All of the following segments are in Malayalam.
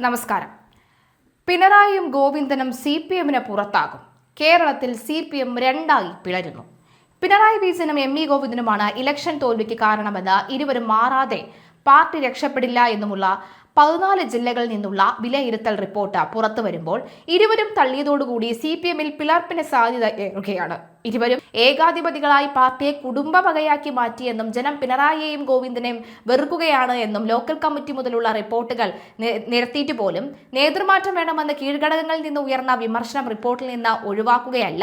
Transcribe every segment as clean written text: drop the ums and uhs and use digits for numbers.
നമസ്കാരം. പിണറായിയും ഗോവിന്ദനും CPM-ന് പുറത്താകും. കേരളത്തിൽ CPM രണ്ടായി പിളരുന്നു. പിണറായി വിജയനും MV ഗോവിന്ദനുമാണ് ഇലക്ഷൻ തോൽവിക്ക് കാരണമെന്ന് ഇരുവരും മാറാതെ പാർട്ടി രക്ഷപ്പെടില്ല എന്നുമുള്ള 14 ജില്ലകളിൽ നിന്നുള്ള വിലയിരുത്തൽ റിപ്പോർട്ട് പുറത്തു വരുമ്പോൾ ഇരുവരും തള്ളിയതോടുകൂടി CPM-ൽ പിളർപ്പിന് സാധ്യത ഏറുകയാണ്. ഇരുവരും ഏകാധിപതികളായി പാർട്ടിയെ കുടുംബ വകയാക്കി മാറ്റിയെന്നും ജനം പിണറായിയെയും ഗോവിന്ദനെയും വെറുക്കുകയാണ് എന്നും ലോക്കൽ കമ്മിറ്റി മുതലുള്ള റിപ്പോർട്ടുകൾ നിരത്തിയിട്ട് പോലും നേതൃമാറ്റം വേണമെന്ന് കീഴ്ഘടകങ്ങളിൽ നിന്ന് ഉയർന്ന വിമർശനം റിപ്പോർട്ടിൽ നിന്ന് ഒഴിവാക്കുകയല്ല,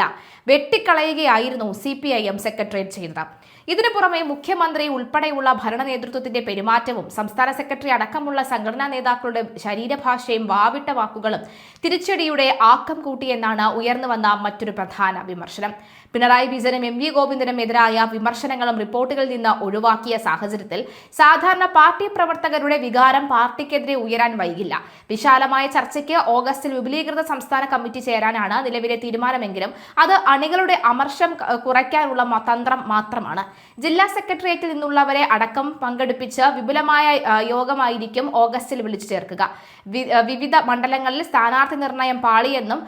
വെട്ടിക്കളയുകയായിരുന്നു CPIM സെക്രട്ടേറിയറ്റ് ചെയ്തത്. ഇതിനു പുറമെ മുഖ്യമന്ത്രി ഉൾപ്പെടെയുള്ള ഭരണ നേതൃത്വത്തിന്റെ പെരുമാറ്റവും സംസ്ഥാന സെക്രട്ടറി അടക്കമുള്ള സംഘടനാ നേതാക്കളുടെ ശരീരഭാഷയും വാവിട്ട വാക്കുകളും തിരിച്ചടിയുടെ ആക്കം കൂട്ടിയെന്നാണ് ഉയർന്നു വന്ന മറ്റൊരു പ്രധാന വിമർശനം. പിണറായി വിജയനും MV ഗോവിന്ദനും എതിരായ വിമർശനങ്ങളും റിപ്പോർട്ടുകളിൽ നിന്ന് ഒഴിവാക്കിയ സാഹചര്യത്തിൽ സാധാരണ പാർട്ടി പ്രവർത്തകരുടെ വികാരം പാർട്ടിക്കെതിരെ ഉയരാൻ വൈകില്ല. വിശാലമായ ചർച്ചയ്ക്ക് ഓഗസ്റ്റിൽ വിപുലീകൃത സംസ്ഥാന കമ്മിറ്റി ചേരാനാണ് നിലവിലെ തീരുമാനമെങ്കിലും അത് അണികളുടെ അമർഷം കുറയ്ക്കാനുള്ള തന്ത്രം മാത്രമാണ്. ജില്ലാ സെക്രട്ടേറിയറ്റിൽ നിന്നുള്ളവരെ അടക്കം പങ്കെടുപ്പിച്ച് വിപുലമായ യോഗമായിരിക്കും ഓഗസ്റ്റിൽ വിളിച്ചു ചേർക്കുക. വിവിധ മണ്ഡലങ്ങളിൽ സ്ഥാനാർത്ഥി നിർണയം പാളിയെന്നും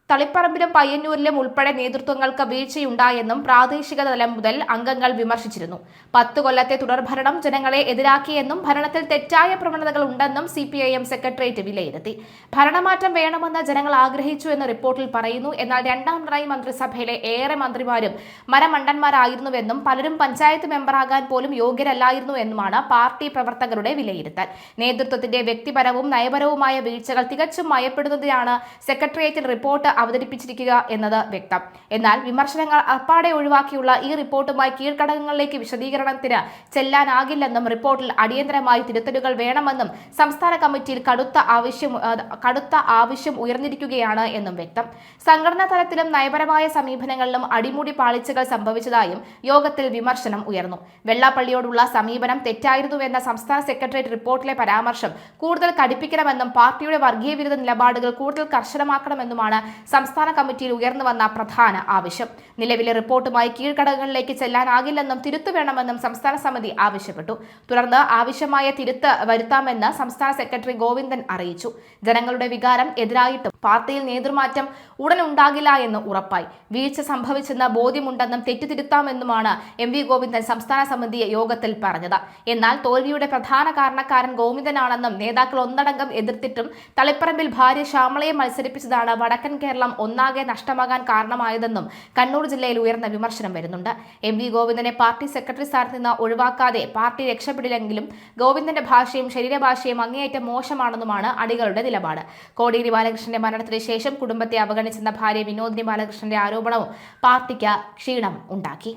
തളിപ്പറമ്പിലും പയ്യന്നൂരിലും ഉൾപ്പെടെ നേതൃത്വങ്ങൾക്ക് വീഴ്ചയുണ്ടായെന്നും പ്രാദേശിക തലം മുതൽ അംഗങ്ങൾ വിമർശിച്ചിരുന്നു. 10 കൊല്ലത്തെ തുടർഭരണം ജനങ്ങളെ എതിരാക്കിയെന്നും ഭരണത്തിൽ തെറ്റായ പ്രവണതകൾ ഉണ്ടെന്നും CPIM സെക്രട്ടേറിയറ്റ് വിലയിരുത്തി. ഭരണമാറ്റം വേണമെന്ന് ജനങ്ങൾ ആഗ്രഹിച്ചു എന്ന് റിപ്പോർട്ടിൽ പറയുന്നു. എന്നാൽ രണ്ടാം പിണറായി മന്ത്രിസഭയിലെ ഏറെ മന്ത്രിമാരും മരമണ്ടന്മാരായിരുന്നുവെന്നും പലരും പഞ്ചായത്ത് മെമ്പറാകാൻ പോലും യോഗ്യരല്ലായിരുന്നു എന്നുമാണ് പാർട്ടി പ്രവർത്തകരുടെ വിലയിരുത്തൽ. നേതൃത്വത്തിന്റെ വ്യക്തിപരവും നയപരവുമായ വീഴ്ചകൾ തികച്ചും മയപ്പെടുന്നതിനാണ് സെക്രട്ടേറിയറ്റിൽ റിപ്പോർട്ട് അവതരിപ്പിച്ചിരിക്കുക എന്നത് വ്യക്തം. എന്നാൽ വിമർശനങ്ങൾ അപ്പാടെ ഒഴിവാക്കിയുള്ള ഈ റിപ്പോർട്ടുമായി കീഴ്ഘടകങ്ങളിലേക്ക് വിശദീകരണത്തിന് ചെല്ലാനാകില്ലെന്നും റിപ്പോർട്ടിൽ അടിയന്തരമായി തിരുത്തലുകൾ വേണമെന്നും സംസ്ഥാന കമ്മിറ്റിയിൽ കടുത്ത ആവശ്യം ഉയർന്നിരിക്കുകയാണ് എന്നും വ്യക്തം. സംഘടനാ തലത്തിലും നയപരമായ സമീപനങ്ങളിലും അടിമുടി പാളിച്ചകൾ സംഭവിച്ചതായും യോഗത്തിൽ വിമർശനം ഉയർന്നു. വെള്ളാപ്പള്ളിയോടുള്ള സമീപനം തെറ്റായിരുന്നുവെന്ന സംസ്ഥാന സെക്രട്ടേറിയറ്റ് റിപ്പോർട്ടിലെ പരാമർശം കൂടുതൽ കടുപ്പിക്കണമെന്നും പാർട്ടിയുടെ വർഗീയ വിരുദ്ധ നിലപാടുകൾ കൂടുതൽ കർശനമാക്കണമെന്നുമാണ് സംസ്ഥാന കമ്മിറ്റിയിൽ ഉയർന്നു വന്ന പ്രധാന ആവശ്യം. നിലവിലെ റിപ്പോർട്ടുമായി കീഴ്ഘടകങ്ങളിലേക്ക് ചെല്ലാനാകില്ലെന്നും തിരുത്തു വേണമെന്നും സംസ്ഥാന സമിതി ആവശ്യപ്പെട്ടു. തുടർന്ന് ആവശ്യമായ തിരുത്ത് വരുത്താമെന്ന് സംസ്ഥാന സെക്രട്ടറി ഗോവിന്ദൻ അറിയിച്ചു. ജനങ്ങളുടെ വികാരം എതിരായിട്ടും പാർട്ടിയിൽ നേതൃമാറ്റം ഉടൻ ഉണ്ടാകില്ല എന്ന് ഉറപ്പായി. വീഴ്ച സംഭവിച്ചെന്ന് ബോധ്യമുണ്ടെന്നും തെറ്റുതിരുത്താമെന്നുമാണ് MV ഗോവിന്ദൻ സംസ്ഥാന സമിതി യോഗത്തിൽ പറഞ്ഞത്. എന്നാൽ തോൽവിയുടെ പ്രധാന കാരണക്കാരൻ ഗോവിന്ദനാണെന്നും നേതാക്കൾ ഒന്നടങ്കം എതിർത്തിട്ടും തളിപ്പറമ്പിൽ ഭാര്യ ശ്യാമളയെ മത്സരിപ്പിച്ചതാണ് വടക്കൻ കേരളം ഒന്നാകെ നഷ്ടമാകാൻ കാരണമായതെന്നും കണ്ണൂർ ജില്ലയിൽ ഉയർന്ന വിമർശനം വരുന്നുണ്ട്. MV ഗോവിന്ദനെ പാർട്ടി സെക്രട്ടറി സ്ഥാനത്ത് നിന്ന് ഒഴിവാക്കാതെ പാർട്ടി രക്ഷപ്പെടില്ലെങ്കിലും ഗോവിന്ദന്റെ ഭാഷയും ശരീരഭാഷയും അങ്ങേയറ്റം മോശമാണെന്നുമാണ് അണികളുടെ നിലപാട്. കോടിയേരി ബാലകൃഷ്ണന്റെ മരണത്തിന് ശേഷം കുടുംബത്തെ അവഗണിച്ചെന്ന ഭാര്യ വിനോദിനി ബാലകൃഷ്ണന്റെ ആരോപണവും പാർട്ടിക്ക് ക്ഷീണം ഉണ്ടാക്കി.